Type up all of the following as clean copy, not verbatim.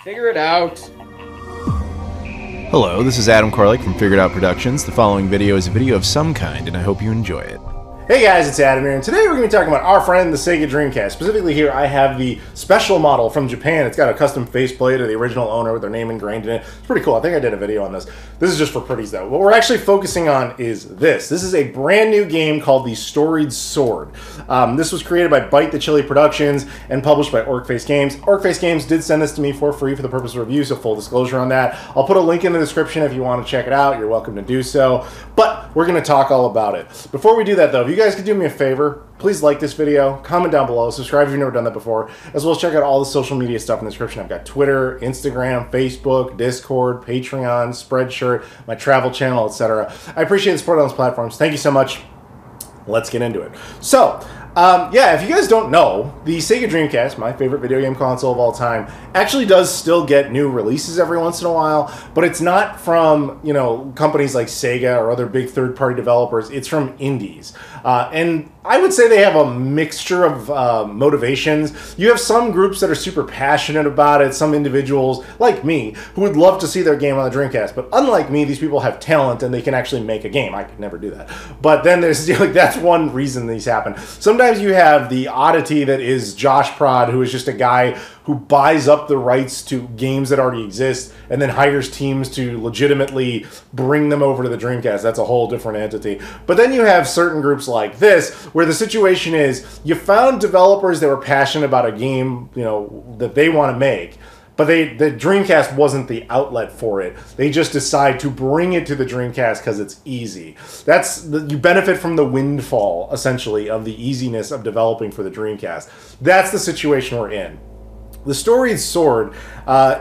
Figure it out. Hello, this is Adam Koralik from Figured Out Productions. The following video is a video of some kind, and I hope you enjoy it. Hey guys, it's Adam here, and today we're going to be talking about our friend, the Sega Dreamcast. Specifically here, I have the special model from Japan. It's got a custom faceplate of the original owner with their name engraved in it. It's pretty cool. I think I did a video on this. This is just for pretties, though. What we're actually focusing on is this. This is a brand new game called the Storied Sword. This was created by Bite the Chili Productions and published by Orcface Games. Orcface Games did send this to me for free for the purpose of review, so full disclosure on that. I'll put a link in the description if you want to check it out. You're welcome to do so. But we're going to talk all about it. Before we do that, though, if you guys could do me a favor, please like this video, comment down below, subscribe if you've never done that before, as well as check out all the social media stuff in the description. I've got Twitter, Instagram, Facebook, Discord, Patreon, Spreadshirt, my travel channel, etc. I appreciate the support on those platforms. Thank you so much. Let's get into it. So, yeah, if you guys don't know, the Sega Dreamcast, my favorite video game console of all time, actually does still get new releases every once in a while, but it's not from, you know, companies like Sega or other big third-party developers. It's from indies. And I would say they have a mixture of motivations. You have some groups that are super passionate about it, some individuals, like me, who would love to see their game on the Dreamcast, but unlike me, these people have talent and they can actually make a game. I could never do that. But then there's, like, that's one reason these happen. Sometimes you have the oddity that is Josh Prod, who is just a guy who buys up the rights to games that already exist and then hires teams to legitimately bring them over to the Dreamcast. That's a whole different entity. But then you have certain groups like this, where the situation is you found developers that were passionate about a game, you know, that they want to make, but the Dreamcast wasn't the outlet for it. They just decide to bring it to the Dreamcast because it's easy. You benefit from the windfall, essentially, of the easiness of developing for the Dreamcast. That's the situation we're in. The Storied Sword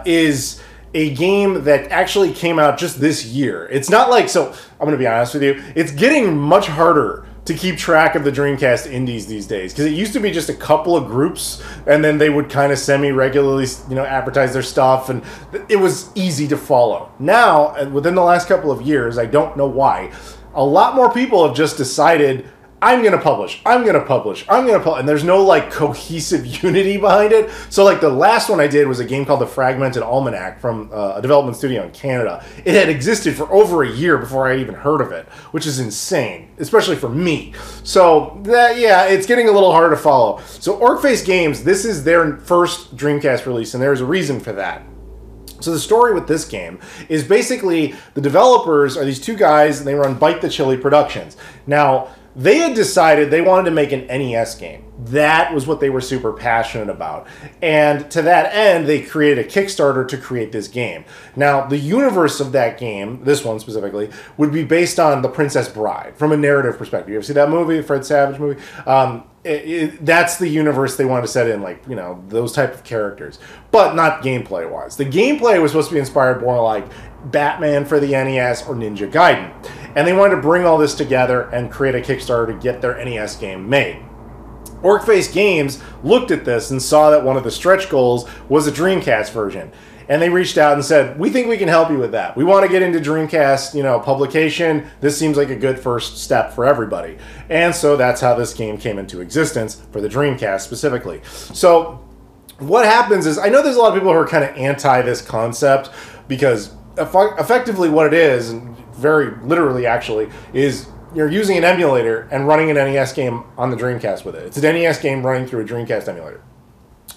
is a game that actually came out just this year. It's not like, so I'm going to be honest with you, it's getting much harder to keep track of the Dreamcast indies these days, because it used to be just a couple of groups and then they would kind of semi-regularly, you know, advertise their stuff, and it was easy to follow. Now, within the last couple of years, I don't know why, a lot more people have just decided, I'm going to publish, I'm going to publish, I'm going to publish, and there's no, like, cohesive unity behind it. So, like, the last one I did was a game called The Fragmented Almanac from a development studio in Canada. It had existed for over a year before I even heard of it, which is insane, especially for me. So, yeah, it's getting a little harder to follow. So, Orcface Games, this is their first Dreamcast release, and there's a reason for that. So the story with this game is basically the developers are these two guys, and they run Bite the Chili Productions. Now, they had decided they wanted to make an NES game. That was what they were super passionate about. And to that end, they created a Kickstarter to create this game. Now, the universe of that game, this one specifically, would be based on The Princess Bride, from a narrative perspective. You ever see that movie, Fred Savage movie? That's the universe they wanted to set in, like, you know, those type of characters. But not gameplay-wise. The gameplay was supposed to be inspired more like Batman for the NES or Ninja Gaiden. And they wanted to bring all this together and create a Kickstarter to get their NES game made. Orcface Games looked at this and saw that one of the stretch goals was a Dreamcast version. And they reached out and said, we think we can help you with that. We want to get into Dreamcast, you know, publication. This seems like a good first step for everybody. And so that's how this game came into existence for the Dreamcast specifically. So what happens is, I know there's a lot of people who are kind of anti this concept, because effectively what it is, and very literally actually, is you're using an emulator and running an NES game on the Dreamcast with it. It's an NES game running through a Dreamcast emulator.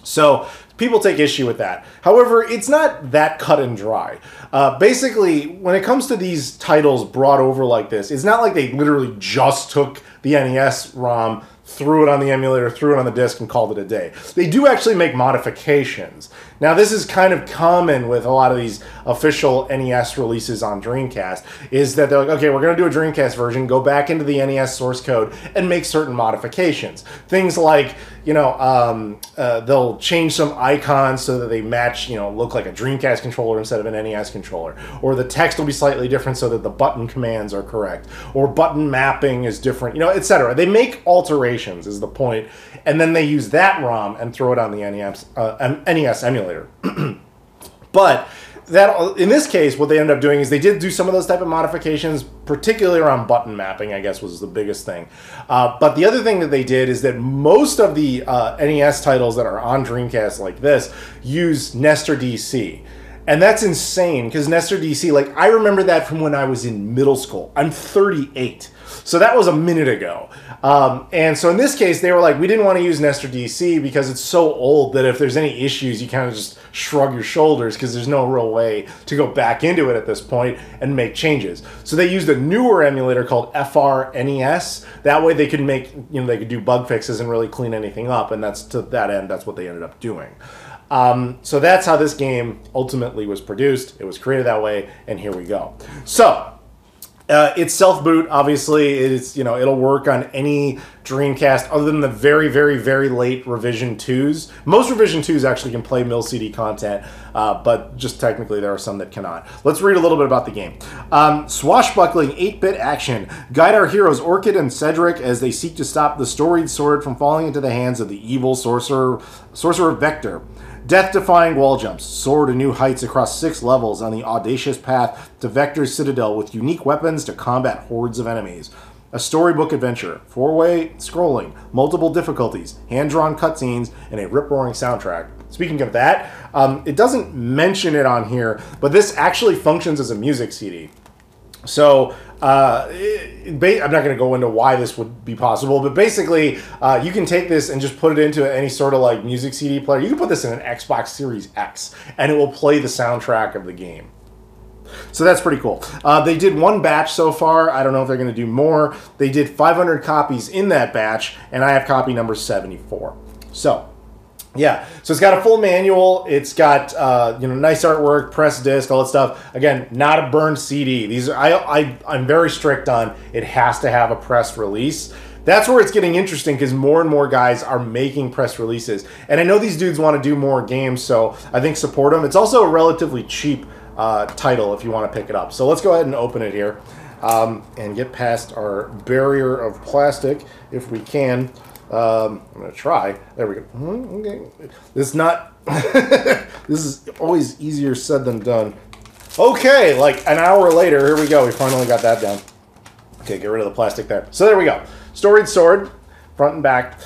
So people take issue with that. However, it's not that cut and dry. Basically, when it comes to these titles brought over like this, it's not like they literally just took the NES ROM, threw it on the emulator, threw it on the disc, and called it a day. They do actually make modifications. Now, this is kind of common with a lot of these official NES releases on Dreamcast, is that they're like, okay, we're going to do a Dreamcast version, go back into the NES source code, and make certain modifications. Things like, you know, they'll change some icons so that they match, you know, look like a Dreamcast controller instead of an NES controller. Or the text will be slightly different so that the button commands are correct. Or button mapping is different, you know, etc. They make alterations, is the point, and then they use that ROM and throw it on the NES emulator. But that in this case, what they ended up doing is they did do some of those type of modifications, particularly around button mapping, I guess was the biggest thing. But the other thing that they did is that most of the NES titles that are on Dreamcast like this use Nestor DC. And that's insane, because Nestor DC, like, I remember that from when I was in middle school. I'm 38. So that was a minute ago. And so in this case, they were like, we didn't want to use Nestor DC because it's so old that if there's any issues, you kind of just shrug your shoulders because there's no real way to go back into it at this point and make changes. So they used a newer emulator called FRNES. That way they could make, they could do bug fixes and really clean anything up. And that's to that end, that's what they ended up doing. So that's how this game ultimately was produced. It was created that way, and here we go. So it's self-boot, obviously. It's, it'll work on any Dreamcast other than the very, very, very late Revision 2s. Most Revision 2s actually can play mil-CD content, but just technically there are some that cannot. Let's read a little bit about the game. Swashbuckling 8-bit action. Guide our heroes Orchid and Cedric as they seek to stop the Storied Sword from falling into the hands of the evil sorcerer Vector. Death-defying wall jumps soar to new heights across 6 levels on the audacious path to Vector's Citadel with unique weapons to combat hordes of enemies. A storybook adventure, 4-way scrolling, multiple difficulties, hand-drawn cutscenes, and a rip-roaring soundtrack. Speaking of that, it doesn't mention it on here, but this actually functions as a music CD. So, I'm not going to go into why this would be possible, but basically, you can take this and just put it into any sort of like music CD player. You can put this in an Xbox Series X, and it will play the soundtrack of the game. So that's pretty cool. They did 1 batch so far. I don't know if they're going to do more. They did 500 copies in that batch, and I have copy number 74. So, yeah, so it's got a full manual. It's got nice artwork, press disc, all that stuff. Again, not a burned CD. These I'm very strict on. It has to have a press release. That's where it's getting interesting because more and more guys are making press releases, and I know these dudes want to do more games, so I think support them. It's also a relatively cheap title if you want to pick it up. So let's go ahead and open it here and get past our barrier of plastic if we can. I'm going to try. There we go. Okay. This is not... this is always easier said than done. Okay, like an hour later, here we go. We finally got that done. Okay, get rid of the plastic there. So there we go. Storied Sword, front and back.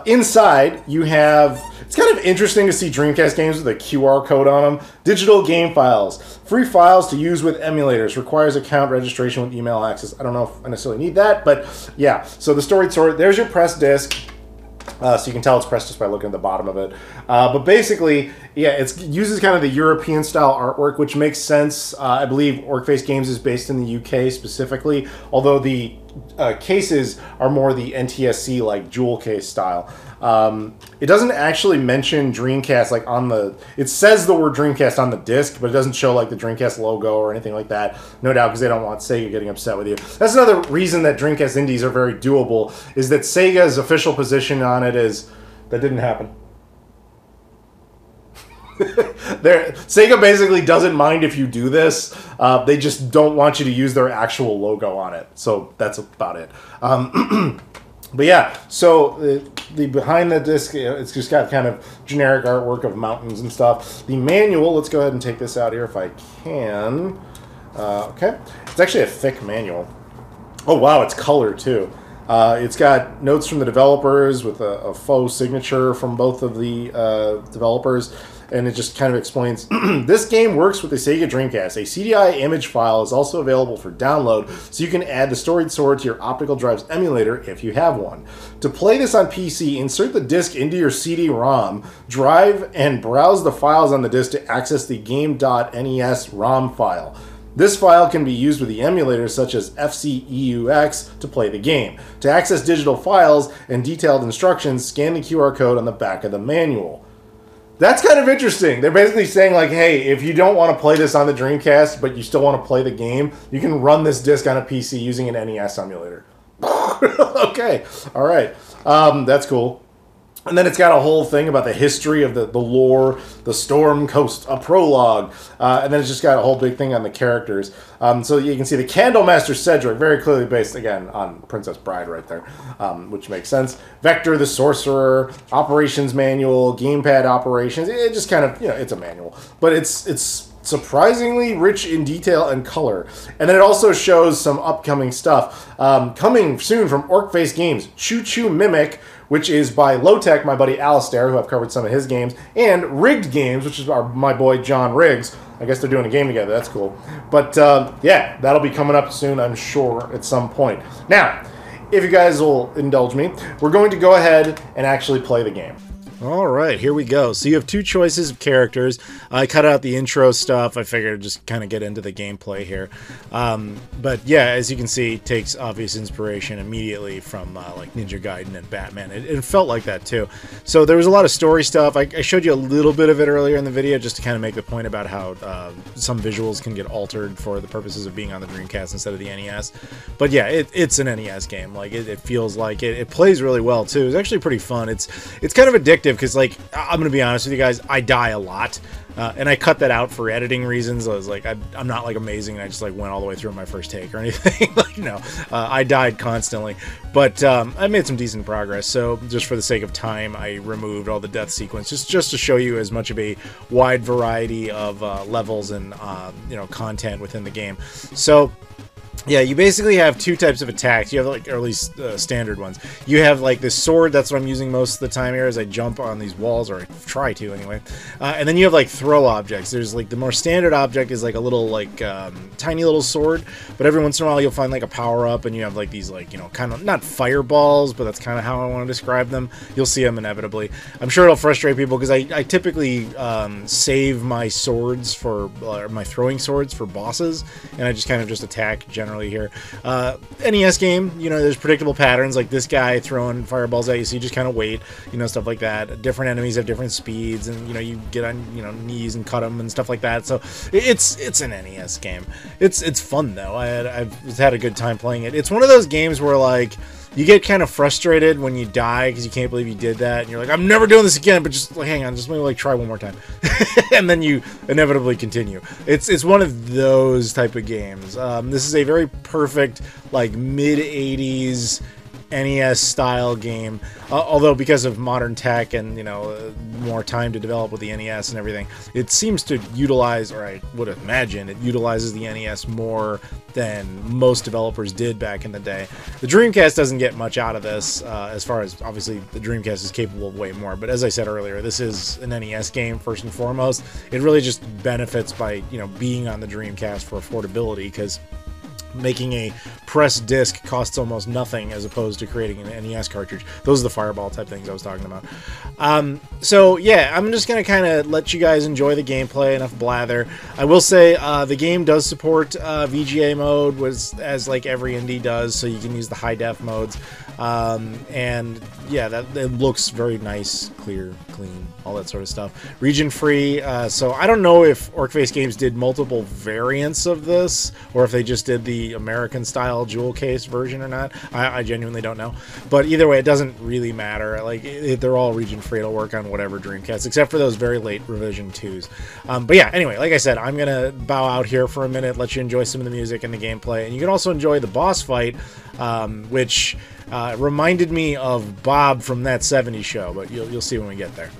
Inside, you have... It's kind of interesting to see Dreamcast games with a QR code on them. Digital game files. Free files to use with emulators. Requires account registration with email access. I don't know if I necessarily need that, but yeah. So the Storied Sword, there's your press disc. So you can tell it's pressed just by looking at the bottom of it. But basically, yeah, it uses kind of the European-style artwork, which makes sense. I believe Orcface Games is based in the UK specifically, although the cases are more the NTSC, like jewel case style. It doesn't actually mention Dreamcast like on the... It says the word Dreamcast on the disc, but it doesn't show like the Dreamcast logo or anything like that. No doubt because they don't want Sega getting upset with you. That's another reason that Dreamcast indies are very doable, is that Sega's official position on it is that didn't happen. Sega basically doesn't mind if you do this. They just don't want you to use their actual logo on it. So that's about it. But yeah, so the behind the disc, it's just got kind of generic artwork of mountains and stuff. The manual, let's go ahead and take this out here if I can. Okay, it's actually a thick manual. Oh wow, it's color too. It's got notes from the developers with a faux signature from both of the developers. And it just kind of explains, this game works with the Sega Dreamcast. A CDI image file is also available for download, so you can add the Storied Sword to your optical drive's emulator if you have one. To play this on PC, insert the disc into your CD-ROM, drive, and browse the files on the disc to access the game.nes ROM file. This file can be used with the emulators such as FCEUX to play the game. To access digital files and detailed instructions, scan the QR code on the back of the manual. That's kind of interesting. They're basically saying, like, hey, if you don't want to play this on the Dreamcast, but you still want to play the game, you can run this disc on a PC using an NES emulator. Okay, all right. That's cool. And then it's got a whole thing about the history of the lore, the Storm Coast, a prologue, and then it's just got a whole big thing on the characters. So you can see the Candlemaster Cedric, very clearly based, again, on Princess Bride right there, which makes sense. Vector the Sorcerer, Operations Manual, Gamepad Operations. It just kind of, it's a manual. But it's surprisingly rich in detail and color. And then it also shows some upcoming stuff. Coming soon from Orc-Face Games, Choo Choo Mimic, which is by Low-Tech, my buddy Alistair, who I've covered some of his games, and Rigged Games, which is my boy John Riggs. I guess they're doing a game together. That's cool. But yeah, that'll be coming up soon, I'm sure, at some point. Now, if you guys will indulge me, we're going to go ahead and actually play the game. All right, here we go. So you have two choices of characters. I cut out the intro stuff. I figured I'd just kind of get into the gameplay here. But yeah, as you can see, it takes obvious inspiration immediately from like Ninja Gaiden and Batman. It felt like that too. So there was a lot of story stuff. I showed you a little bit of it earlier in the video just to kind of make the point about how some visuals can get altered for the purposes of being on the Dreamcast instead of the NES. But yeah, it's an NES game. Like it feels like it. It plays really well too. It's actually pretty fun. It's kind of addictive. Because, like, I'm going to be honest with you guys, I die a lot. And I cut that out for editing reasons. I was like, I'm not, like, amazing. And I just, like, went all the way through my first take or anything. Like, no. I died constantly. But I made some decent progress. So, just for the sake of time, I removed all the death sequence. Just to show you as much of a wide variety of levels and, you know, content within the game. So, yeah, you basically have two types of attacks. You have, like, or at least standard ones. You have, like, this sword. That's what I'm using most of the time here as I jump on these walls, or I try to, anyway. And then you have, like, throw objects. There's, like, the more standard object is, like, a little, like, tiny little sword. But every once in a while, you'll find, like, a power-up, and you have, like, these, like, you know, kind of, not fireballs, but that's kind of how I want to describe them. You'll see them inevitably. I'm sure it'll frustrate people, because I typically save my swords for, my throwing swords for bosses, and I just kind of just attack generally here. NES game, you know, there's predictable patterns, like this guy throwing fireballs at you, so you just kind of wait, you know, stuff like that. Different enemies have different speeds, and, you know, you get on, you know, knees and cut them and stuff like that. So it's an NES game. It's fun, though. I've had a good time playing it. It's one of those games where, like, you get kind of frustrated when you die because you can't believe you did that, and you're like, I'm never doing this again, but just, like, hang on, just maybe, like, try one more time. And then you inevitably continue. It's one of those type of games. This is a very perfect, like, mid-80s NES style game, although because of modern tech and, you know, more time to develop with the NES and everything, it seems to utilize, or I would imagine it utilizes the NES more than most developers did back in the day. The Dreamcast doesn't get much out of this, as far as, obviously, the Dreamcast is capable of way more, but as I said earlier, this is an NES game first and foremost. It really just benefits by, you know, being on the Dreamcast for affordability, because making a pressed disc costs almost nothing as opposed to creating an NES cartridge. Those are the fireball type things I was talking about. So yeah, I'm just going to kind of let you guys enjoy the gameplay. Enough blather. I will say the game does support VGA mode, as like every indie does, so you can use the high def modes. And yeah, it looks very nice, clear, clean, all that sort of stuff. Region free, so I don't know if Orc-Face Games did multiple variants of this, or if they just did the American style jewel case version or not. I genuinely don't know, but either way, it doesn't really matter. Like, they're all region free. It'll work on whatever Dreamcast, except for those very late revision 2s. But yeah, anyway, like I said, I'm gonna bow out here for a minute, let you enjoy some of the music and the gameplay, and you can also enjoy the boss fight, which reminded me of Bob from That 70s Show, but you'll see when we get there.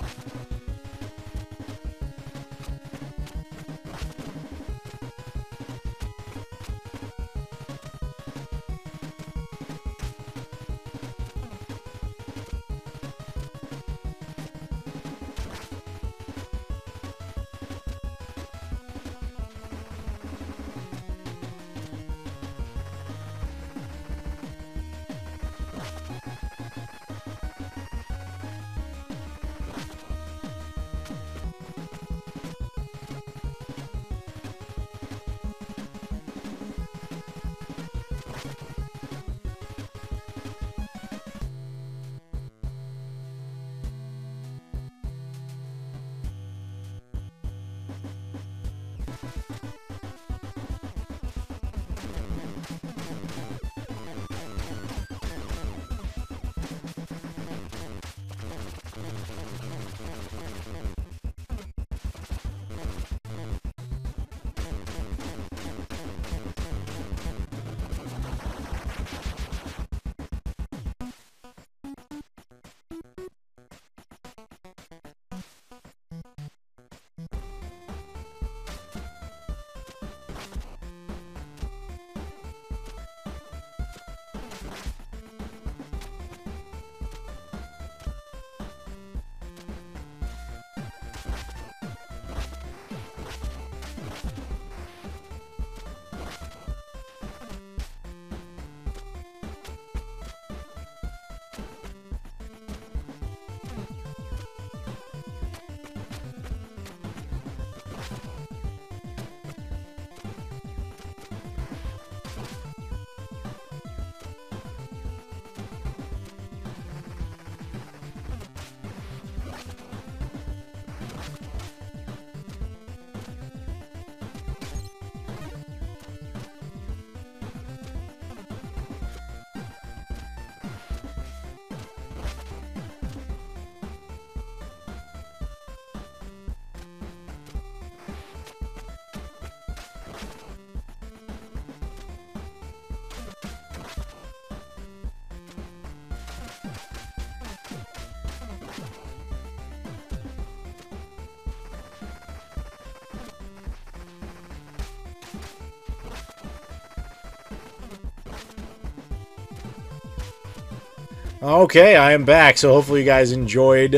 Okay, I am back. So hopefully you guys enjoyed.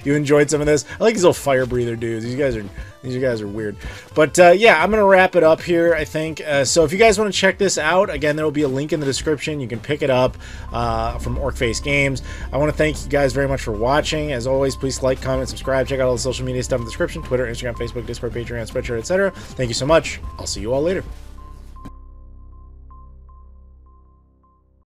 You enjoyed some of this. I like these little fire breather dudes. These guys are weird. But yeah, I'm gonna wrap it up here, I think. So if you guys want to check this out, again, there will be a link in the description. You can pick it up from Orcface Games. I want to thank you guys very much for watching. As always, please like, comment, subscribe. Check out all the social media stuff in the description: Twitter, Instagram, Facebook, Discord, Patreon, Spreadshirt, etc. Thank you so much. I'll see you all later.